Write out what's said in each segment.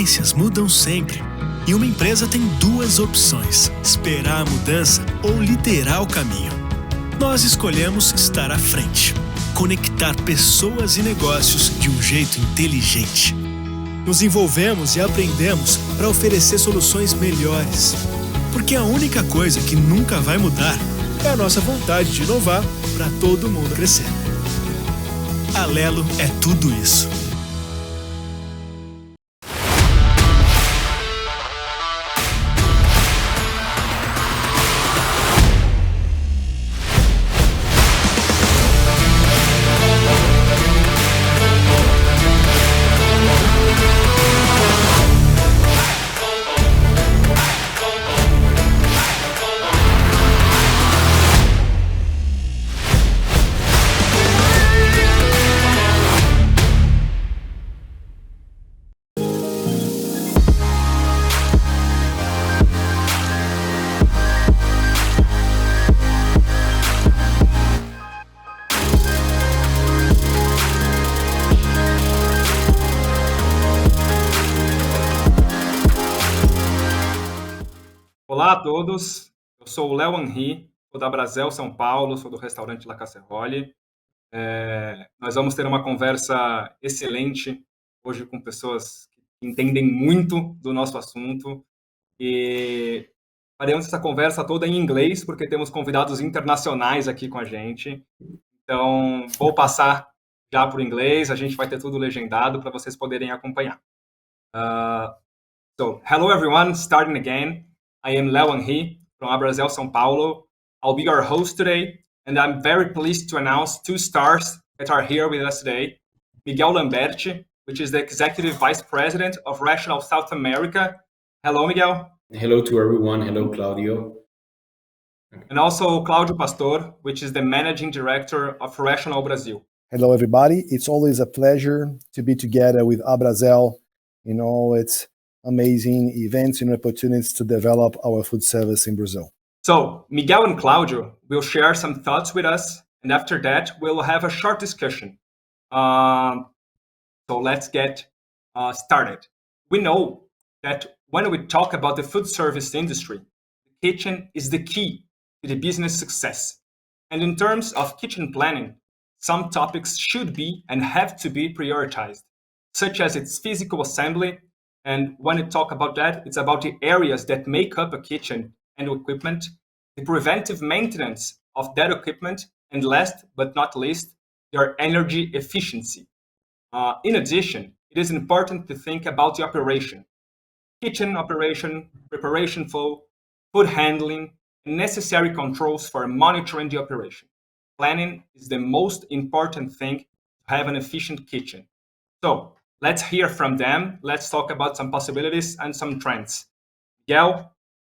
tendências mudam sempre. E uma empresa tem duas opções: esperar a mudança ou liderar o caminho. Nós escolhemos estar à frente, conectar pessoas e negócios de um jeito inteligente. Nos envolvemos e aprendemos para oferecer soluções melhores. Porque a única coisa que nunca vai mudar é a nossa vontade de inovar para todo mundo crescer. Alelo é tudo isso. Olá a todos, eu sou o Léo Henri, sou da Brasel, São Paulo, sou do restaurante La Casserole. Nós vamos ter uma conversa excelente hoje com pessoas que entendem muito do nosso assunto e faremos essa conversa toda em inglês porque temos convidados internacionais aqui com a gente. Então, vou passar já para o inglês, a gente vai ter tudo legendado para vocês poderem acompanhar. So, hello everyone, starting again. I am Léo Henri from Brasel, São Paulo. I'll be your host today, and I'm very pleased to announce two stars that are here with us today. Miguel Lamberti, which is the Executive Vice President of Rational South America. Hello, Miguel. Hello to everyone. Hello, Claudio. And also Cláudio Pastor, which is the Managing Director of Rational Brazil. Hello, everybody. It's always a pleasure to be together with Abrazel. It's amazing events and opportunities to develop our food service in Brazil. So Miguel and Cláudio will share some thoughts with us, and after that we'll have a short discussion. So let's get started. We know that when we talk about the food service industry, the kitchen is the key to the business success. And in terms of kitchen planning, some topics should be and have to be prioritized, such as its physical assembly. And when we talk about that, it's about the areas that make up a kitchen and equipment, the preventive maintenance of that equipment, and last but not least, their energy efficiency. In addition, it is important to think about the operation, kitchen operation, preparation flow, food handling, and necessary controls for monitoring the operation. Planning is the most important thing to have an efficient kitchen. So, let's hear from them. Let's talk about some possibilities and some trends. Miguel,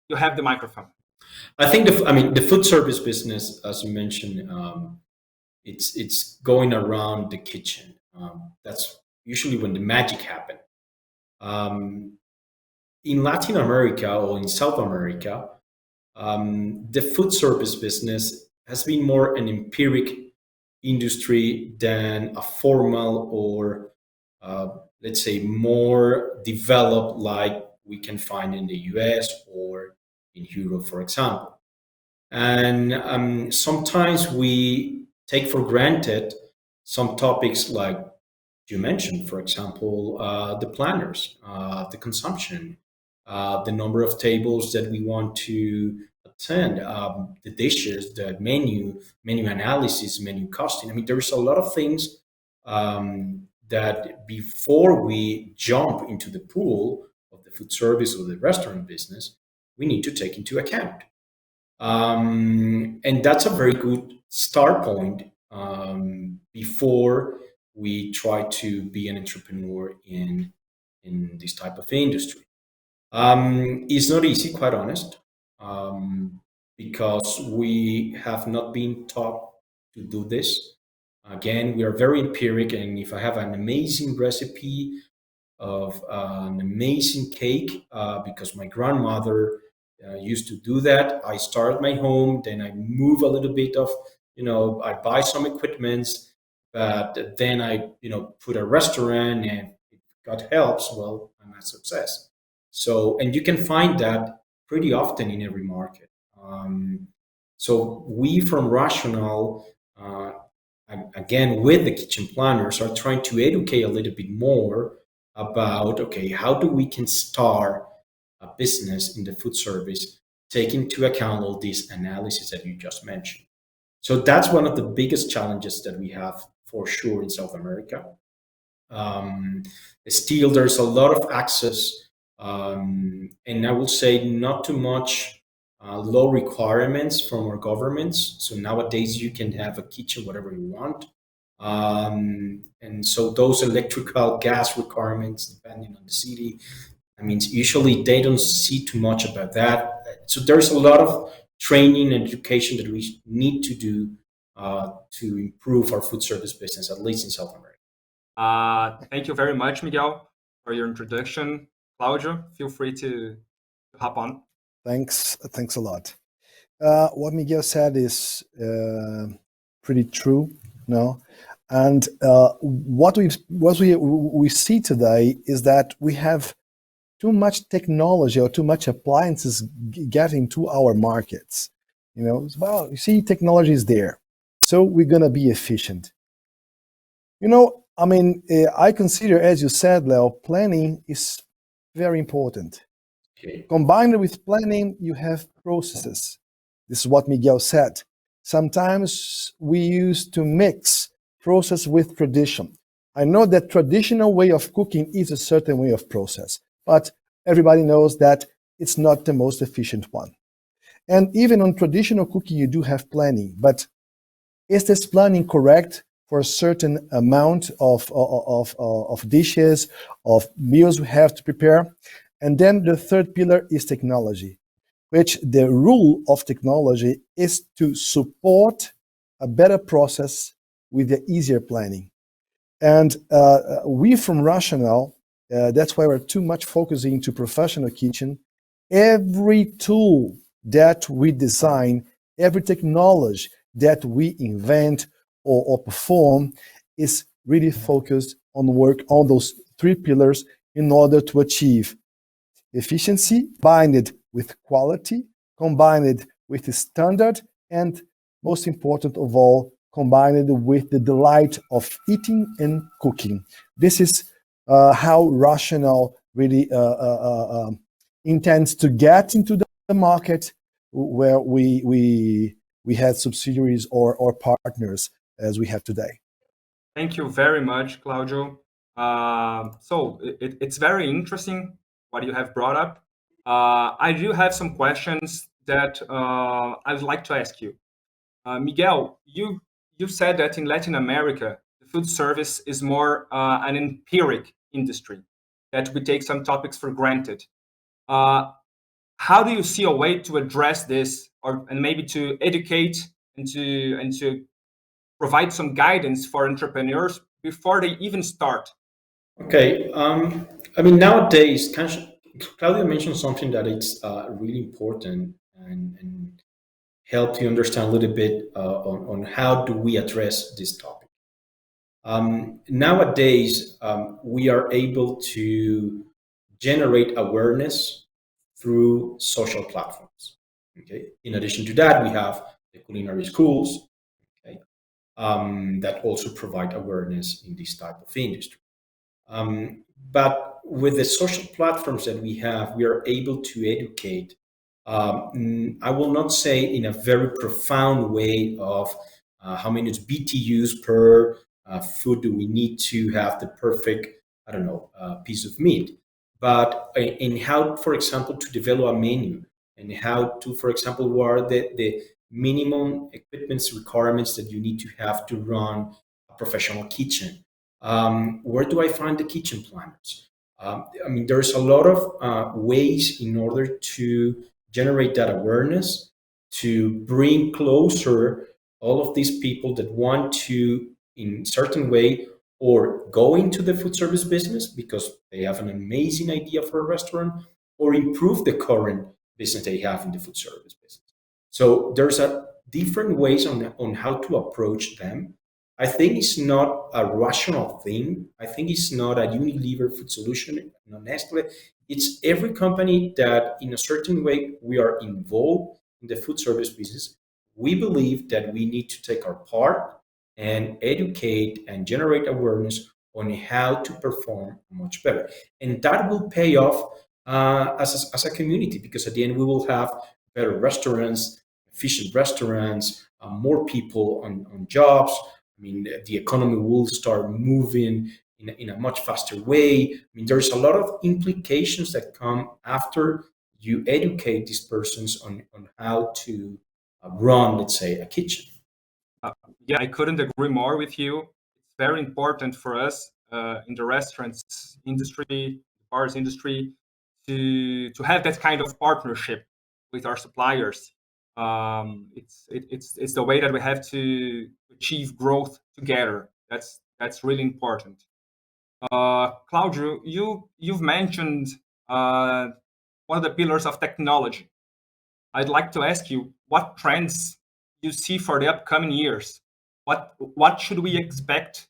you have the microphone. I think the food service business, as you mentioned, it's going around the kitchen. That's usually when the magic happens. In Latin America or in South America, the food service business has been more an empiric industry than a formal or let's say more developed like we can find in the US or in Europe, for example. And sometimes we take for granted some topics like you mentioned, for example, the planners, the consumption, the number of tables that we want to attend, the dishes, the menu analysis, menu costing. I mean, there's a lot of things that before we jump into the pool of the food service or the restaurant business, we need to take into account. And that's a very good start point before we try to be an entrepreneur in this type of industry. It's not easy, quite honest, because we have not been taught to do this. Again, we are very empiric, and if I have an amazing recipe of an amazing cake, because my grandmother used to do that, I start at my home, then I move a little bit of, I buy some equipments, but then I, put a restaurant and it God helps, well, I'm a success. So, and you can find that pretty often in every market. So we from Rational, again, with the kitchen planners, are trying to educate a little bit more about, okay, how do we can start a business in the food service, taking into account all these analyses that you just mentioned. So that's one of the biggest challenges that we have for sure in South America. Still, there's a lot of access, and I will say not too much low requirements from our governments. So nowadays, you can have a kitchen whatever you want. And so those electrical gas requirements, depending on the city, I mean, usually they don't see too much about that. So there's a lot of training and education that we need to do to improve our food service business, at least in South America. Thank you very much, Miguel, for your introduction. Claudio, feel free to hop on. Thanks a lot. What Miguel said is pretty true, no? And what we see today is that we have too much technology or too much appliances getting to our markets. Well, you see, technology is there, so we're gonna be efficient. I mean, I consider, as you said, Leo, planning is very important. Okay. Combined with planning, you have processes. This is what Miguel said. Sometimes we used to mix process with tradition. I know that traditional way of cooking is a certain way of process, but everybody knows that it's not the most efficient one. And even on traditional cooking, you do have planning, but is this planning correct for a certain amount of dishes, of meals we have to prepare? And then the third pillar is technology, which the rule of technology is to support a better process with the easier planning. And we from Rational, that's why we're too much focusing to professional kitchen. Every tool that we design, every technology that we invent or perform is really focused on work on those three pillars in order to achieve efficiency, combined with quality, combined with the standard, and most important of all, combined with the delight of eating and cooking. This is how Rational really intends to get into the market where we had subsidiaries or partners as we have today. Thank you very much, Claudio. So it's very interesting what you have brought up. I do have some questions that I would like to ask you. Miguel, you said that in Latin America, the food service is more an empiric industry, that we take some topics for granted. How do you see a way to address this, and maybe to educate and to provide some guidance for entrepreneurs before they even start? Okay. I mean, nowadays, Claudia mentioned something that it's really important and help you understand a little bit on how do we address this topic. Nowadays, we are able to generate awareness through social platforms. Okay. In addition to that, we have the culinary schools, okay, that also provide awareness in this type of industry. But with the social platforms that we have, we are able to educate. I will not say in a very profound way of how many BTUs per food do we need to have the perfect, I don't know, piece of meat, but in how, for example, to develop a menu, and how to, for example, what are the minimum equipment requirements that you need to have to run a professional kitchen. Where do I find the kitchen planners? I mean, there's a lot of ways in order to generate that awareness, to bring closer all of these people that want to, in certain way, or go into the food service business because they have an amazing idea for a restaurant, or improve the current business they have in the food service business. So there's a different ways on how to approach them. I think it's not a rational thing. I think it's not a Unilever food solution, Nestle. It's every company that, in a certain way, we are involved in the food service business. We believe that we need to take our part and educate and generate awareness on how to perform much better. And that will pay off as a community, because at the end we will have better restaurants, efficient restaurants, more people on jobs. I mean, the economy will start moving in a much faster way. I mean, there's a lot of implications that come after you educate these persons on how to run, let's say, a kitchen. Yeah, I couldn't agree more with you. It's very important for us in the restaurants industry, bars industry, to have that kind of partnership with our suppliers. It's the way that we have to achieve growth together. That's really important. Claudio, you've mentioned one of the pillars of technology. I'd like to ask you what trends you see for the upcoming years. What should we expect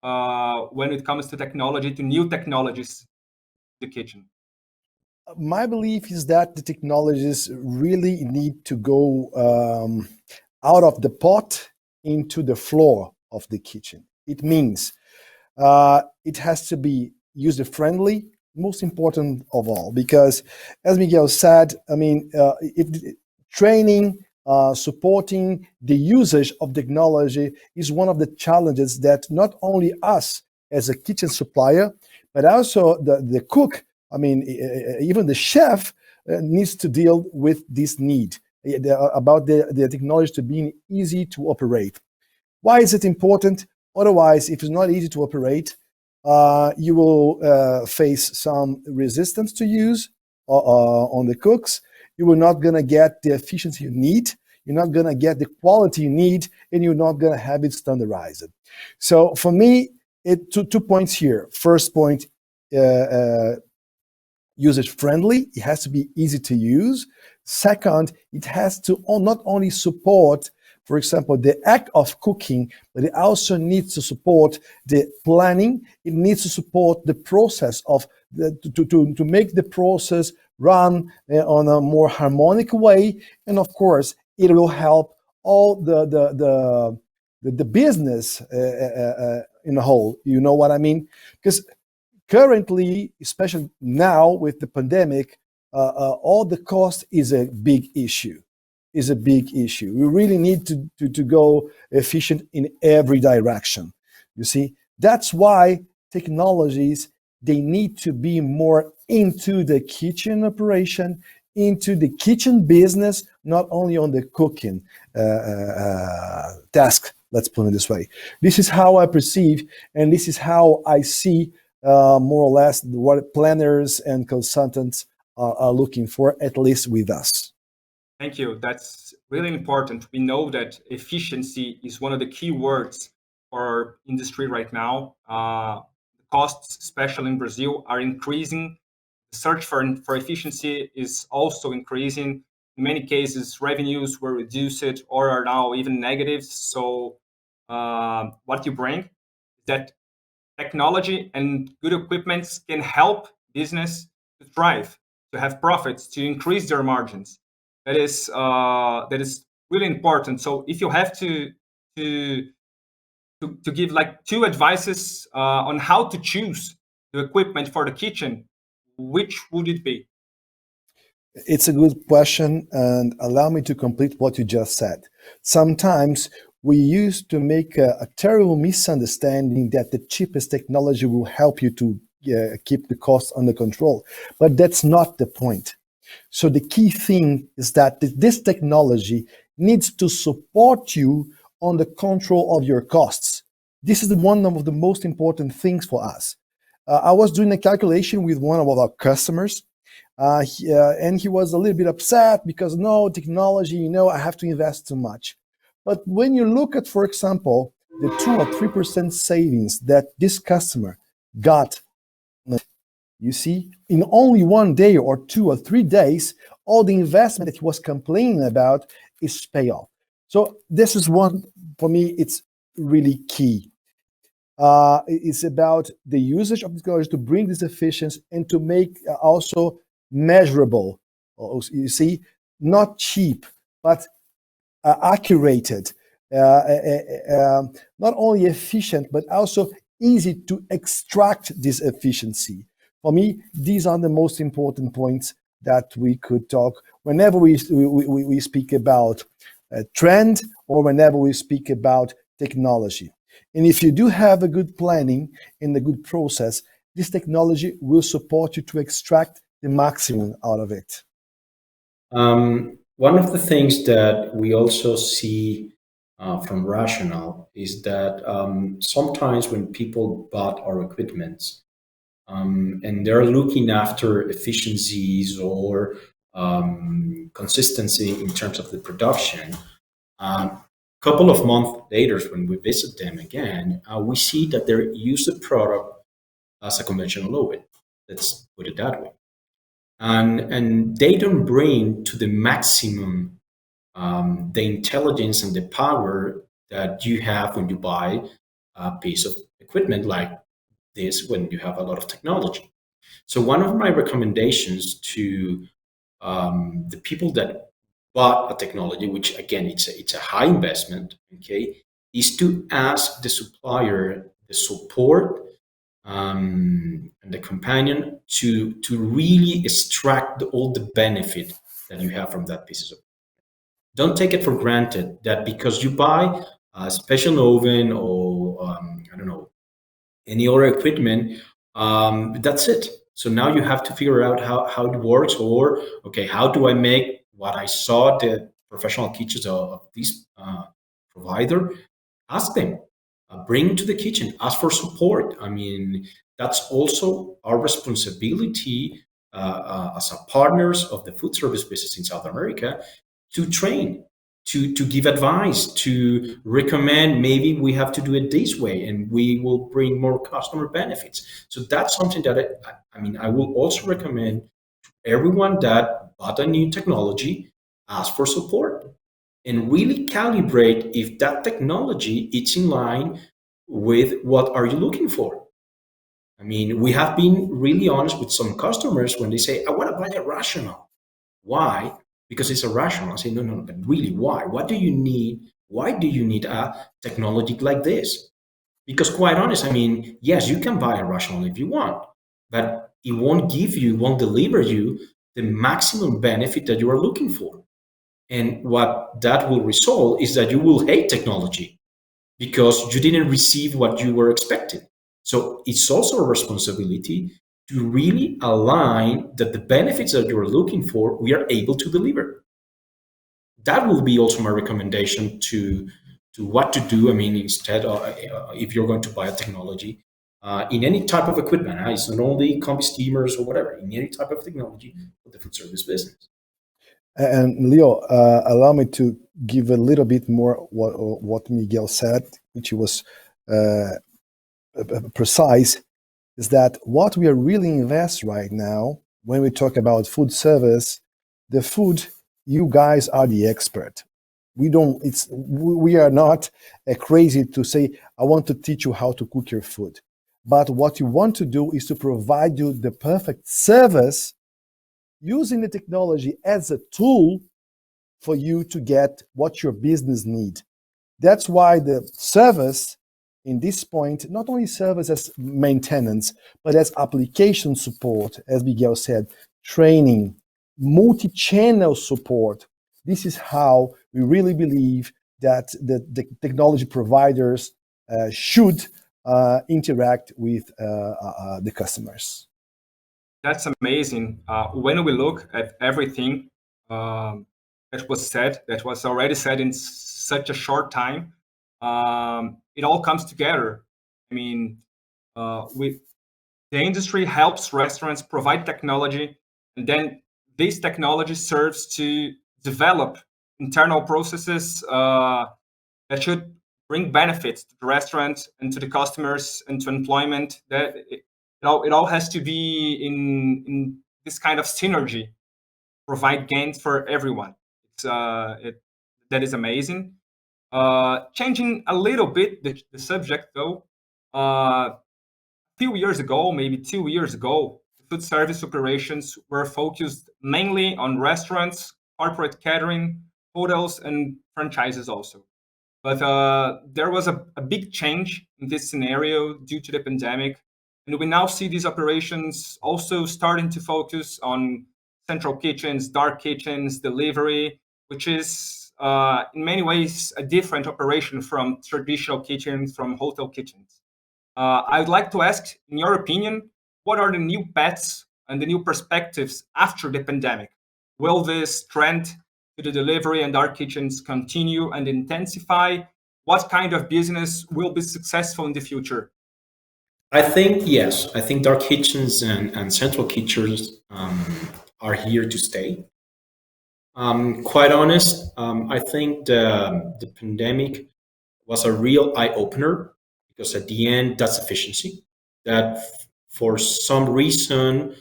when it comes to technology, to new technologies in the kitchen? My belief is that the technologies really need to go out of the pot into the floor of the kitchen. It means it has to be user friendly, most important of all, because as Miguel said, I mean, training, supporting the usage of technology is one of the challenges that not only us as a kitchen supplier, but also the cook, I mean, even the chef needs to deal with this need about the technology to being easy to operate. Why is it important? Otherwise, if it's not easy to operate, you will face some resistance to use on the cooks. You are not going to get the efficiency you need. You're not going to get the quality you need, and you're not going to have it standardized. So for me, two points here. First point, usage friendly. It has to be easy to use. Second, it has to not only support, for example, the act of cooking, but it also needs to support the planning. It needs to support the process of to make the process run on a more harmonic way. And of course, it will help all the business in a whole. You know what I mean? Because currently, especially now with the pandemic, all the cost is a big issue. We really need to go efficient in every direction. You see, that's why technologies, they need to be more into the kitchen operation, into the kitchen business, not only on the cooking task. Let's put it this way. This is how I perceive, and this is how I see more or less what planners and consultants are looking for, at least with us. Thank you. That's really important. We know that efficiency is one of the key words for our industry right now. The costs, especially in Brazil, are increasing. The search for efficiency is also increasing. In many cases, revenues were reduced or are now even negative. So what you bring is that technology and good equipment can help business to thrive, to have profits, to increase their margins. That is really important. So if you have to give like two advices on how to choose the equipment for the kitchen, which would it be? It's a good question, and allow me to complete what you just said. Sometimes we used to make a terrible misunderstanding that the cheapest technology will help you to keep the costs under control, but that's not the point. So the key thing is that this technology needs to support you on the control of your costs. This is one of the most important things for us. I was doing a calculation with one of our customers, and he was a little bit upset because no technology, I have to invest too much. But when you look at, for example, the 2 or 3% savings that this customer got, you see, in only 1 day or 2 or 3 days, all the investment that he was complaining about is payoff. So this is one, for me, it's really key. It's about the usage of technology to bring this efficiency and to make also measurable. You see, not cheap, but accurate, not only efficient, but also easy to extract this efficiency. For me, these are the most important points that we could talk whenever we speak about trend or whenever we speak about technology. And if you do have a good planning and a good process, this technology will support you to extract the maximum out of it. One of the things that we also see from Rational is that sometimes when people bought our equipment and they're looking after efficiencies or consistency in terms of the production, a couple of months later, when we visit them again, we see that they use the product as a conventional oven. Let's put it that way. And they don't bring to the maximum the intelligence and the power that you have when you buy a piece of equipment like this, when you have a lot of technology. So one of my recommendations to the people that bought a technology, which again it's a high investment, okay, is to ask the supplier the support and the companion to really extract all the benefit that you have from that piece of. Don't take it for granted that because you buy a special oven or I don't know, any other equipment, that's it. So now you have to figure out how it works, or okay, how do I make what I saw the professional kitchens of this provider? Ask them, bring to the kitchen, ask for support. I mean, that's also our responsibility as a partners of the food service business in South America to train, to give advice, to recommend maybe we have to do it this way and we will bring more customer benefits. So that's something that I will also recommend to everyone that bought a new technology, ask for support and really calibrate if that technology is in line with what are you looking for. I mean, we have been really honest with some customers when they say, I want to buy a Rational. Why? Because it's a Rational. I say, no, but really, why? What do you need? Why do you need a technology like this? Because quite honest, I mean, yes, you can buy a Rational if you want, but it won't deliver you the maximum benefit that you are looking for. And what that will result is that you will hate technology because you didn't receive what you were expecting. So it's also a responsibility to really align that the benefits that you're looking for, we are able to deliver. That will be also my recommendation to what to do. I mean, instead of if you're going to buy a technology in any type of equipment, it's not only combi steamers or whatever, in any type of technology for the food service business. And Leo, allow me to give a little bit more what Miguel said, which was precise, is that what we are really invest right now when we talk about food service, the food, you guys are the expert. We are not crazy to say, I want to teach you how to cook your food. But what you want to do is to provide you the perfect service using the technology as a tool for you to get what your business need. That's why the service in this point, not only serves as maintenance, but as application support, as Miguel said, training, multi-channel support. This is how we really believe that the technology providers should interact with the customers. That's amazing. When we look at everything that was already said in such a short time, it all comes together. I mean, the industry helps restaurants provide technology, and then this technology serves to develop internal processes that should bring benefits to the restaurant and to the customers and to employment. That it all has to be in this kind of synergy, provide gains for everyone. That is amazing. Changing a little bit the subject though, a few years ago, maybe 2 years ago, food service operations were focused mainly on restaurants, corporate catering, hotels, and franchises also. But there was a big change in this scenario due to the pandemic. And we now see these operations also starting to focus on central kitchens, dark kitchens, delivery, which is in many ways a different operation from traditional kitchens, from hotel kitchens. I would like to ask, in your opinion, what are the new bets and the new perspectives after the pandemic? Will this trend to the delivery and dark kitchens continue and intensify? What kind of business will be successful in the future? I think yes. I think dark kitchens and central kitchens are here to stay. Quite honest, I think the pandemic was a real eye opener because at the end, that's efficiency. That for some reason,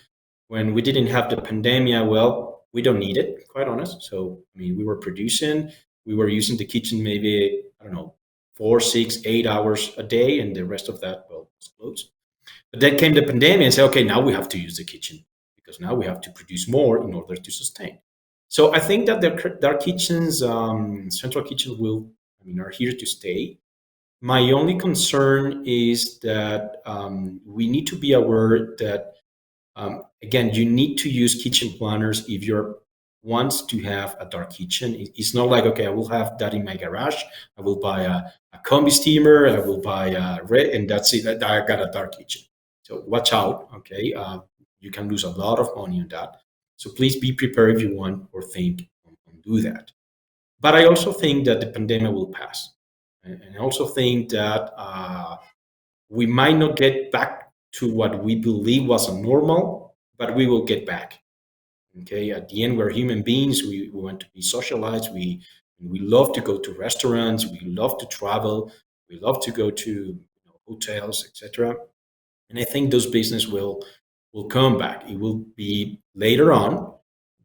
when we didn't have the pandemic, well, we don't need it. Quite honest. So I mean, we were producing, we were using the kitchen maybe I don't know 4, 6, 8 hours a day, and the rest of that well was closed. But then came the pandemic and said, okay, now we have to use the kitchen because now we have to produce more in order to sustain. So I think that the dark kitchens, central kitchens will, I mean, are here to stay. My only concern is that we need to be aware that again, you need to use kitchen planners if you're wants to have a dark kitchen. It's not like okay, I will have that in my garage. I will buy a combi steamer. I will buy a red, and that's it. I got a dark kitchen. So watch out. Okay, you can lose a lot of money on that. So please be prepared if you want or think on do that. But I also think that the pandemic will pass, and I also think that we might not get back to what we believe was a normal, but we will get back. Okay, at the end, we're human beings. We want to be socialized. We love to go to restaurants. We love to travel. We love to go to hotels, etc. And I think those business will come back. It will be later on,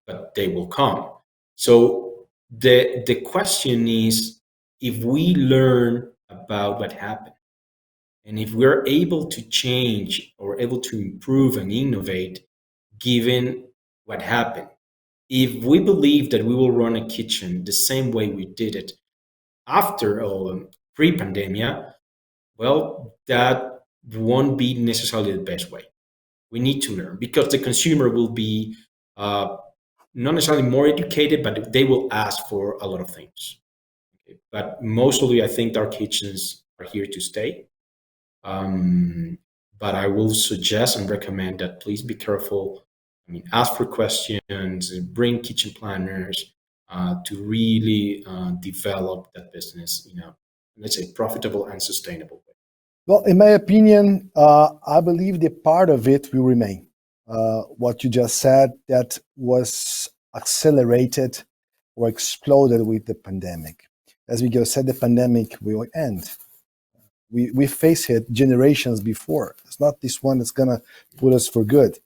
but they will come. So the question is, if we learn about what happened, and if we're able to change or able to improve and innovate given what happened, if we believe that we will run a kitchen the same way we did it after or pre-pandemia, well, that won't be necessarily the best way. We need to learn because the consumer will be not necessarily more educated, but they will ask for a lot of things. Okay. But mostly, I think our kitchens are here to stay. But I will suggest and recommend that please be careful. I mean, ask for questions, bring kitchen planners to really develop that business, let's say profitable and sustainable way. Well, in my opinion, I believe the part of it will remain. What you just said, that was accelerated or exploded with the pandemic. As Miguel said, the pandemic will end. We faced it generations before. It's not this one that's going to put us for good.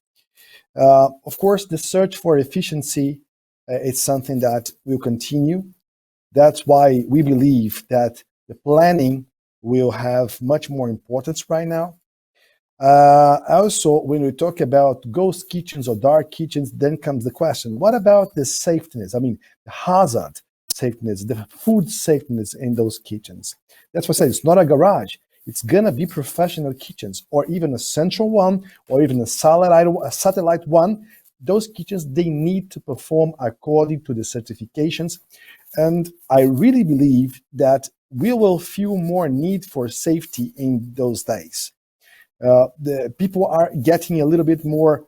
Of course, the search for efficiency is something that will continue. That's why we believe that the planning will have much more importance right now. Also, when we talk about ghost kitchens or dark kitchens, then comes the question, what about the safetyness? I mean, the hazard safetyness, the food safetyness in those kitchens. That's what I said, it's not a garage. It's going to be professional kitchens or even a central one or even a satellite one. Those kitchens, they need to perform according to the certifications. And I really believe that we will feel more need for safety in those days. The people are getting a little bit more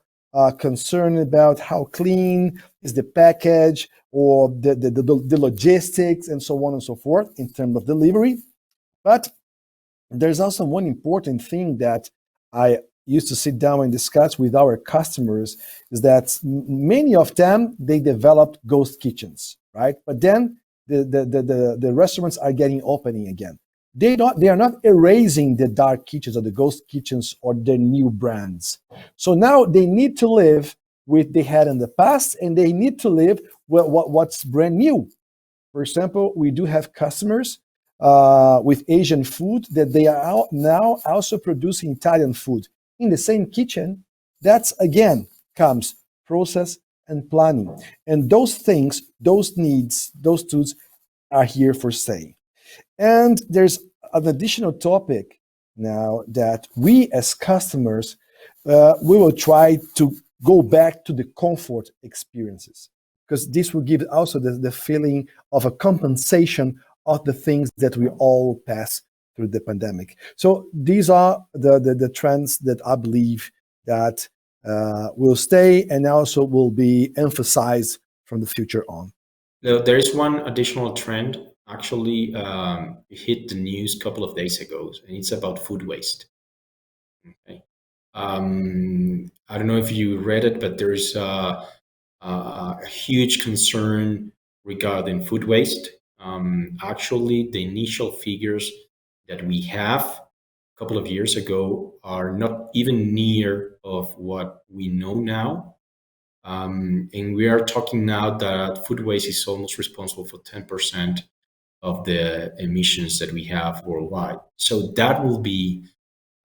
concerned about how clean is the package or the logistics and so on and so forth in terms of delivery. But there's also one important thing that I used to sit down and discuss with our customers is that many of them, they developed ghost kitchens, right? But then the restaurants are getting opening again. They are not erasing the dark kitchens or the ghost kitchens or the new brands. So now they need to live with they had in the past, and they need to live with what's brand new. For example, we do have customers with Asian food, that they are now also producing Italian food in the same kitchen. That's again comes process and planning. And those things, those needs, those tools are here for staying. And there's an additional topic now that we as customers, we will try to go back to the comfort experiences, because this will give also the feeling of a compensation of the things that we all pass through the pandemic. So these are the trends that I believe that will stay and also will be emphasized from the future on. There is one additional trend actually hit the news a couple of days ago, and it's about food waste. Okay. I don't know if you read it, but there's a huge concern regarding food waste. Actually, the initial figures that we have a couple of years ago are not even near of what we know now. And we are talking now that food waste is almost responsible for 10% of the emissions that we have worldwide. So that will be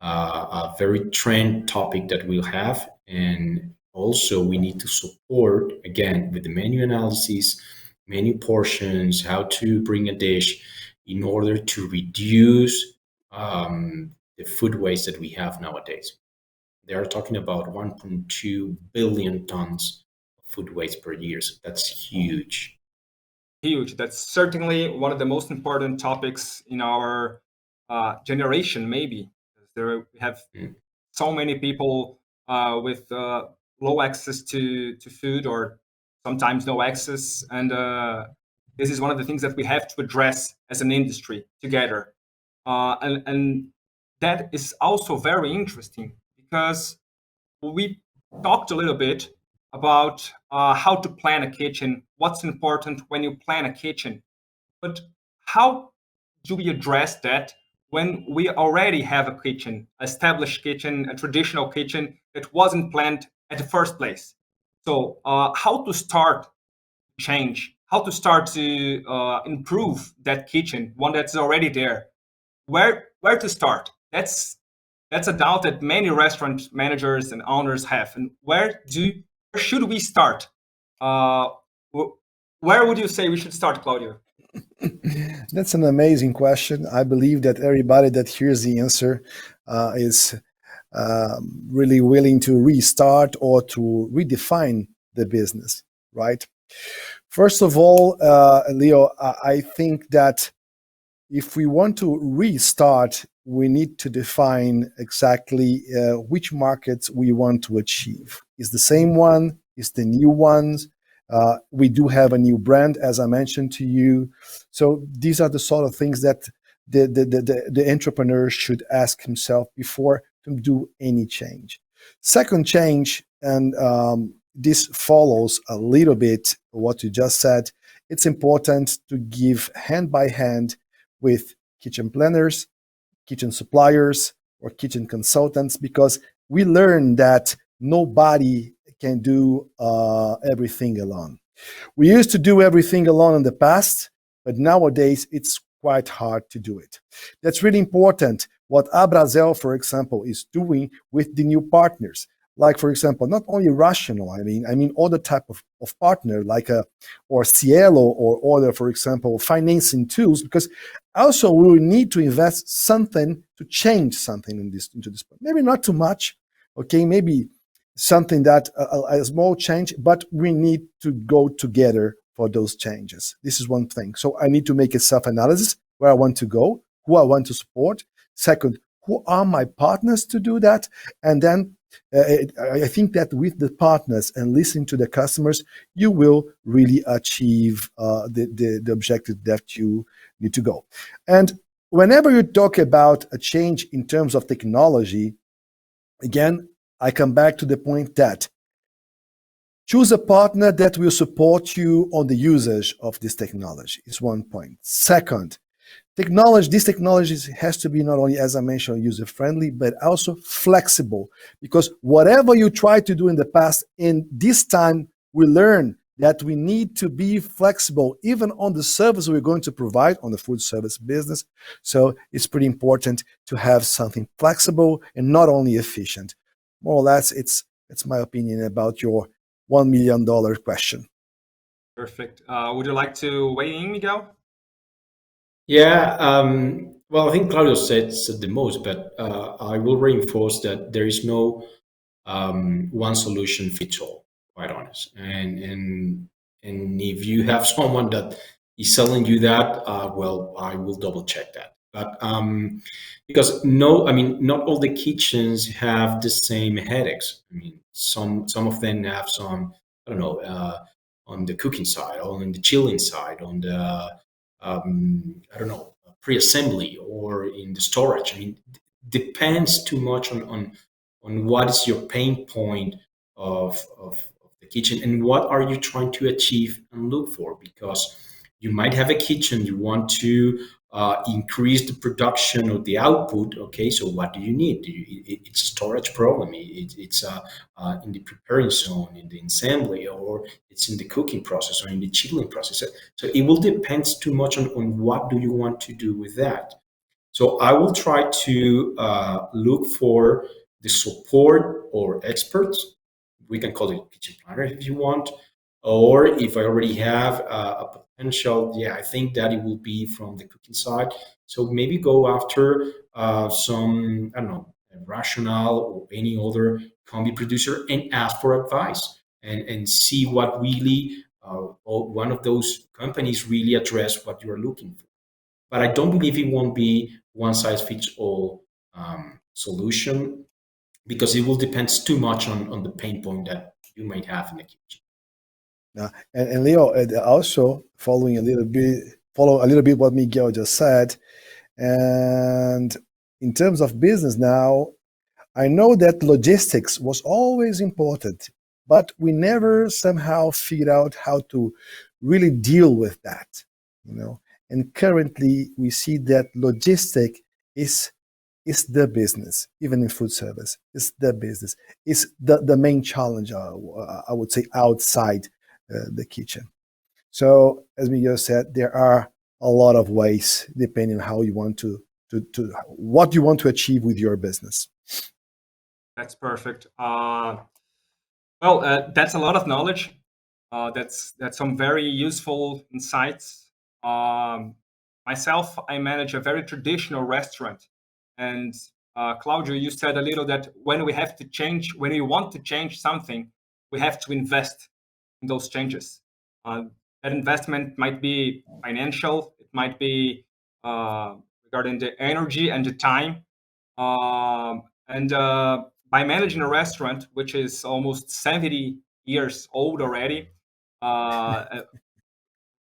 a very trend topic that we'll have. And also we need to support, again, with the menu analysis, menu portions, how to bring a dish in order to reduce the food waste that we have nowadays. They are talking about 1.2 billion tons of food waste per year. So that's huge. Huge. That's certainly one of the most important topics in our generation, maybe. There we have so many people with low access to food, or sometimes no access. And this is one of the things that we have to address as an industry together. And that is also very interesting, because we talked a little bit about how to plan a kitchen, what's important when you plan a kitchen. But how do we address that when we already have a kitchen, established kitchen, a traditional kitchen that wasn't planned at the first place? So how to start change, how to start to improve that kitchen, one that's already there? Where to start? That's a doubt that many restaurant managers and owners have. And where should we start? Where would you say we should start, Claudio? That's an amazing question. I believe that everybody that hears the answer is really willing to restart or to redefine the business, right? First of all, Leo, I think that if we want to restart, we need to define exactly which markets we want to achieve. Is the same one? Is the new ones? We do have a new brand, as I mentioned to you. So these are the sort of things that the entrepreneur should ask himself before to do any change. Second change, and this follows a little bit what you just said, it's important to give hand by hand with kitchen planners, kitchen suppliers, or kitchen consultants, because we learn that nobody can do everything alone. We used to do everything alone in the past, but nowadays it's quite hard to do it. That's really important. What Abrazel, for example, is doing with the new partners. Like, for example, not only rational, I mean other type of partner, like or Cielo or other, for example, financing tools, because also we will need to invest something to change something into this. Maybe not too much, okay? Maybe something that a small change, but we need to go together for those changes. This is one thing. So I need to make a self-analysis where I want to go, who I want to support. Second, who are my partners to do that? And then I think that with the partners and listening to the customers, you will really achieve the objective that you need to go. And whenever you talk about a change in terms of technology, again, I come back to the point that choose a partner that will support you on the usage of this technology is one point. Second, this technology has to be not only, as I mentioned, user-friendly, but also flexible, because whatever you tried to do in the past, in this time, we learn that we need to be flexible even on the service we're going to provide on the food service business. So it's pretty important to have something flexible and not only efficient. More or less, it's my opinion about your $1 million question. Perfect. Would you like to weigh in, Miguel? Yeah, well, I think Claudio said the most, but I will reinforce that there is no one solution fits all, quite honest. And if you have someone that is selling you that, well, I will double check that. But because no, I mean, not all the kitchens have the same headaches. I mean, some of them have some, I don't know, on the cooking side, or on the chilling side, on the I don't know, pre-assembly or in the storage. I mean, depends too much on what is your pain point of the kitchen and what are you trying to achieve and look for, because you might have a kitchen, you want to increase the production or the output. Okay, so what do you need? It's a storage problem. It's in the preparing zone, in the assembly, or it's in the cooking process or in the chilling process. So it will depend too much on what do you want to do with that. So I will try to look for the support or experts. We can call it kitchen planner if you want, or if I already have a potential, yeah, I think that it will be from the cooking side. So maybe go after some, I don't know, Rational or any other combi producer and ask for advice and see what really one of those companies really address what you're looking for. But I don't believe it won't be one size fits all solution, because it will depend too much on the pain point that you might have in the kitchen. And Leo, also follow a little bit what Miguel just said. And in terms of business now, I know that logistics was always important, but we never somehow figured out how to really deal with that, you know. And currently, we see that logistic is the business, even in food service. It's the business. It's the main challenge, I would say, outside the kitchen. So, as Miguel said, there are a lot of ways depending on how you want to what you want to achieve with your business. That's perfect. Well, that's a lot of knowledge. That's some very useful insights. Myself, I manage a very traditional restaurant, and Claudio, you said a little that when we want to change something, we have to invest in those changes. That investment might be financial, it might be regarding the energy and the time. And by managing a restaurant, which is almost 70 years old already,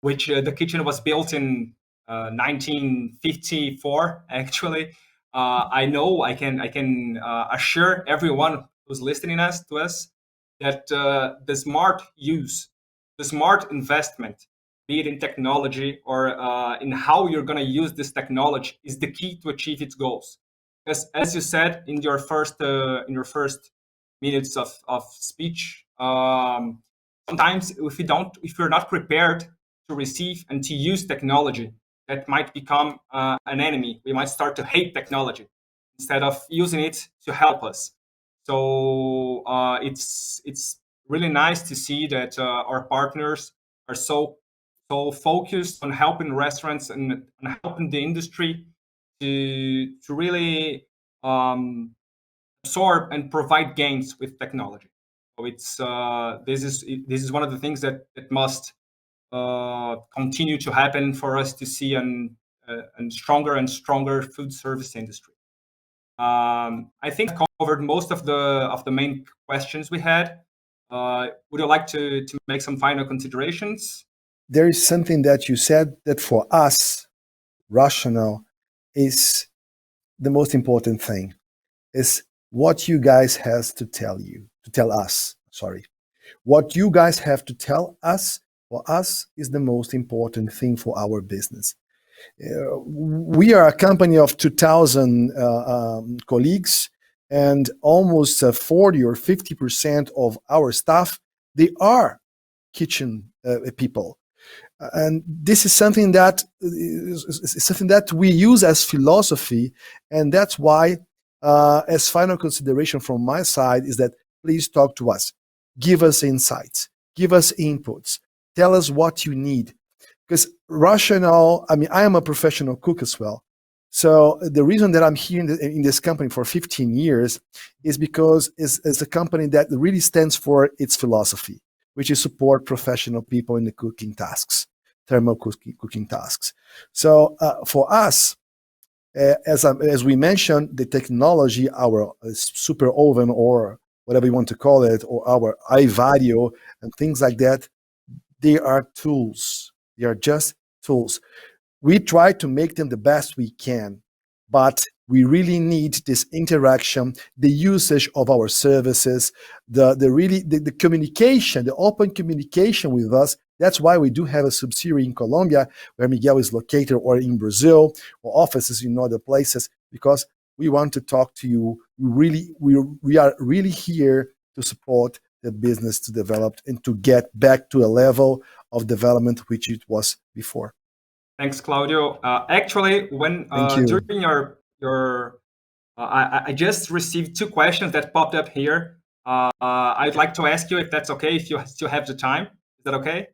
which the kitchen was built in 1954, actually. I know I can assure everyone who's listening to us that the smart investment, be it in technology or in how you're going to use this technology, is the key to achieve its goals. Because, as you said in your first minutes of speech, sometimes if you're not prepared to receive and to use technology, that might become an enemy. We might start to hate technology instead of using it to help us. So it's really nice to see that our partners are so focused on helping restaurants and helping the industry to really absorb and provide gains with technology. So it's this is one of the things that must continue to happen for us to see a stronger and stronger food service industry. I think I covered most of the main questions we had. Would you like to make some final considerations? There is something that you said that for us, rational, is the most important thing. Is what you guys has to tell us. Sorry, what you guys have to tell us. For us, is the most important thing for our business. We are a company of 2,000 colleagues, and almost 40 or 50% of our staff, they are kitchen people. And this is something that we use as philosophy, and that's why, as final consideration from my side, is that please talk to us, give us insights, give us inputs, tell us what you need. Because rational, I mean, I am a professional cook as well. So the reason that I'm here in this company for 15 years is because it's a company that really stands for its philosophy, which is support professional people in the cooking tasks, thermal cooking tasks. So for us, as we mentioned, the technology, our super oven or whatever you want to call it, or our iVario and things like that, they are tools. They are just tools. We try to make them the best we can, but we really need this interaction, the usage of our services, the communication, the open communication with us. That's why we do have a subsidiary in Colombia, where Miguel is located, or in Brazil, or offices in other places, because we want to talk to you. We are really here to support the business to develop and to get back to a level of development which it was before. Thanks, Claudio. Actually, when during your I just received 2 questions that popped up here. I'd like to ask you if that's okay, if you still have the time. Is that okay?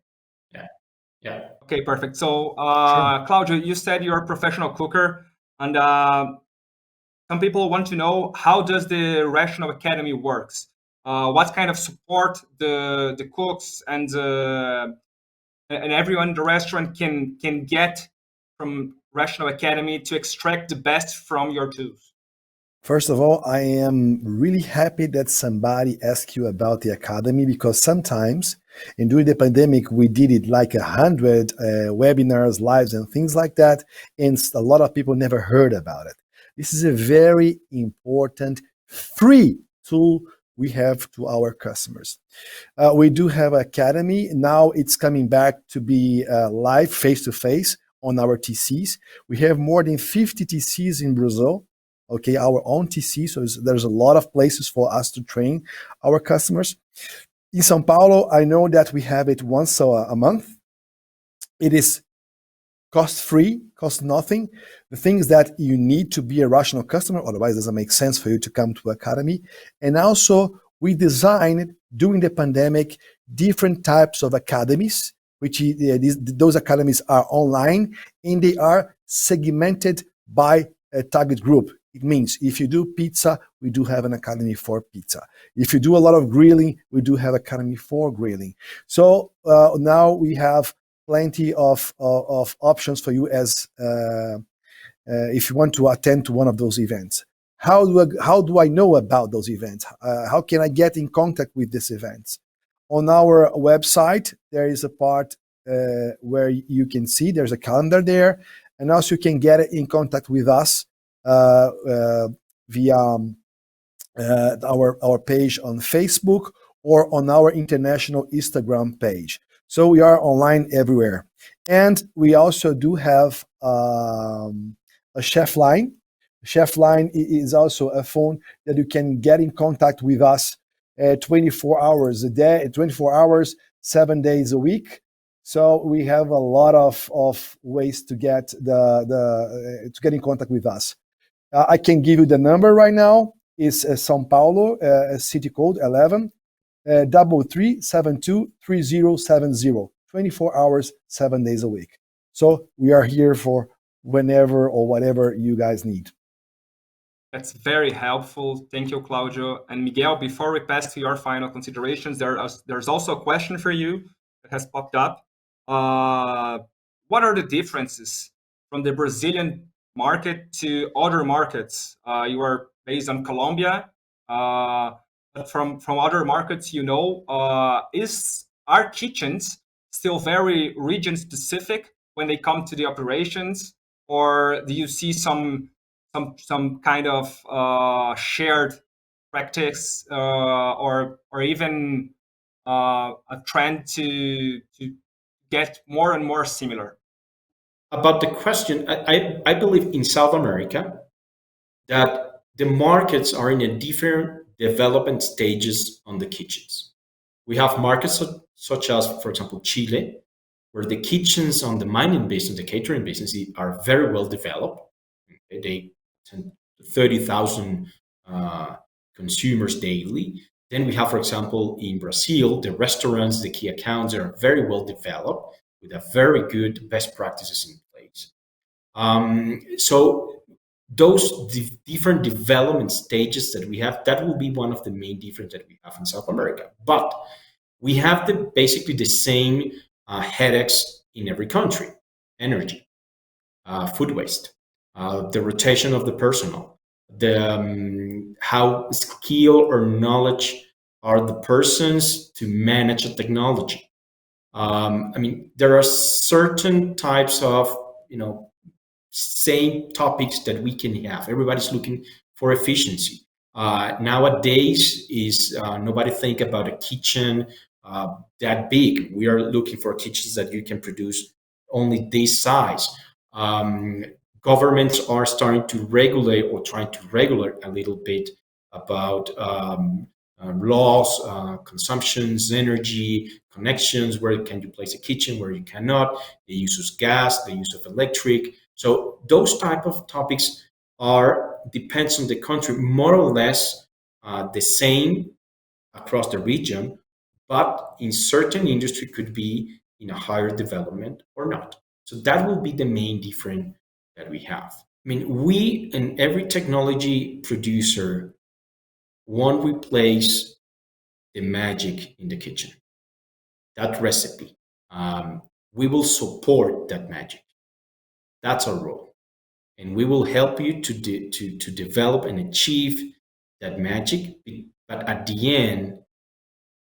Yeah. Okay, perfect. So, Sure. Claudio, you said you're a professional cooker, and some people want to know, how does the Rational Academy works? What kind of support the cooks and everyone in the restaurant can get from Rational Academy to extract the best from your tools? First of all, I am really happy that somebody asked you about the academy, because sometimes, and during the pandemic, we did it like 100 webinars, lives, and things like that, and a lot of people never heard about it. This is a very important free tool we have to our customers. We do have academy. Now it's coming back to be live, face-to-face on our TCs. We have more than 50 TCs in Brazil. Okay, our own TC, so there's a lot of places for us to train our customers. In São Paulo, I know that we have it once a month. It is cost-free, cost nothing. The things that you need to be a rational customer, otherwise it doesn't make sense for you to come to Academy. And also, we designed, during the pandemic, different types of academies, which those academies are online, and they are segmented by a target group. It means if you do pizza, we do have an academy for pizza. If you do a lot of grilling, we do have academy for grilling. So now we have plenty of options for you as if you want to attend to one of those events. How do I know about those events? How can I get in contact with these events? On our website, there is a part where you can see there's a calendar there, and also you can get in contact with us via our page on Facebook or on our international Instagram page. So we are online everywhere. And we also do have a chef line. Chef line is also a phone that you can get in contact with us 24 hours a day, 24 hours, 7 days a week. So we have a lot of ways to get to get in contact with us. I can give you the number right now. It's São Paulo, city code 11 3372 3070. 24 hours, 7 days a week. So we are here for whenever or whatever you guys need. That's very helpful. Thank you, Claudio. And Miguel, before we pass to your final considerations, there's also a question for you that has popped up. What are the differences from the Brazilian market to other markets? You are based on Colombia, but from other markets, are kitchens still very region specific when they come to the operations, or do you see some kind of shared practice or even a trend to get more and more similar? About the question, I believe in South America that the markets are in a different development stages on the kitchens. We have markets such as, for example, Chile, where the kitchens on the mining business, the catering business, are very well developed. They send 30,000 consumers daily. Then we have, for example, in Brazil, the restaurants, the key accounts are very well developed with a very good best practices in place. So those different development stages that we have, that will be one of the main differences that we have in South America. But we have basically the same headaches in every country: energy, food waste, the rotation of the personnel, the how skilled or knowledge are the persons to manage the technology. I mean, there are certain types of, same topics that we can have. Everybody's looking for efficiency. Nowadays, nobody think about a kitchen that big. We are looking for kitchens that you can produce only this size. Governments are starting to regulate or trying to regulate a little bit about laws, consumptions, energy, connections, where can you place a kitchen, where you cannot, the use of gas, the use of electric. So those type of topics depends on the country, more or less the same across the region, but in certain industry could be in a higher development or not. So that will be the main difference that we have. I mean, we and every technology producer won't replace the magic in the kitchen, that recipe. We will support that magic. That's our role. And we will help you to develop and achieve that magic. But at the end,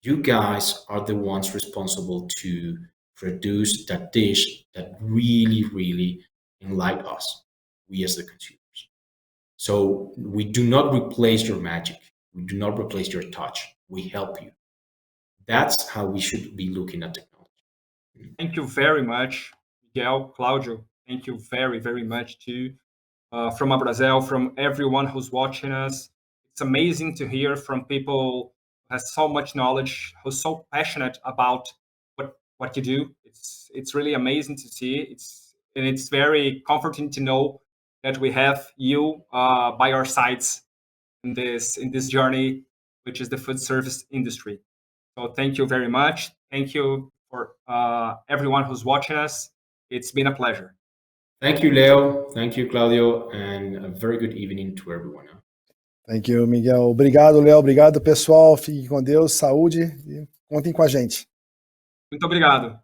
you guys are the ones responsible to produce that dish that really, really enlighten us, we as the consumers. So we do not replace your magic. We do not replace your touch. We help you. That's how we should be looking at technology. Thank you very much, Miguel, Claudio. Thank you very, very much too. From Brazil, from everyone who's watching us. It's amazing to hear from people who have so much knowledge, who's so passionate about what you do. It's really amazing to see. It's very comforting to know that we have you by our sides in this journey, which is the food service industry. So thank you very much. Thank you for everyone who's watching us. It's been a pleasure. Thank you, Leo. Thank you, Claudio. And a very good evening to everyone. Thank you, Miguel. Obrigado, Léo. Obrigado, pessoal. Fiquem com Deus, saúde e contem com a gente. Muito obrigado.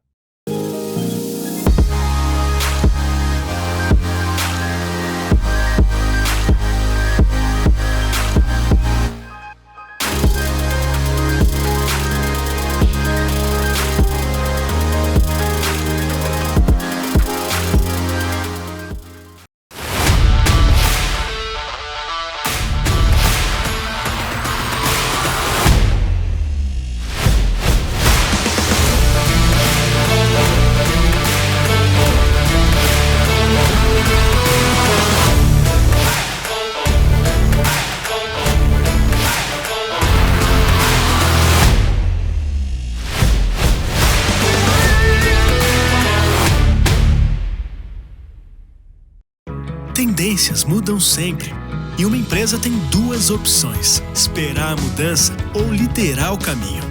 Tendências mudam sempre. E uma empresa tem duas opções: esperar a mudança ou liderar o caminho.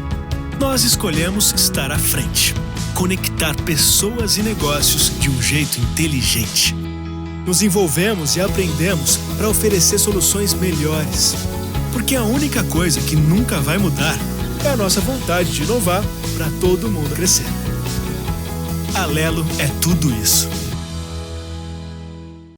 Nós escolhemos estar à frente, conectar pessoas e negócios de um jeito inteligente. Nos envolvemos e aprendemos para oferecer soluções melhores. Porque a única coisa que nunca vai mudar é a nossa vontade de inovar para todo mundo crescer. A Lelo é tudo isso.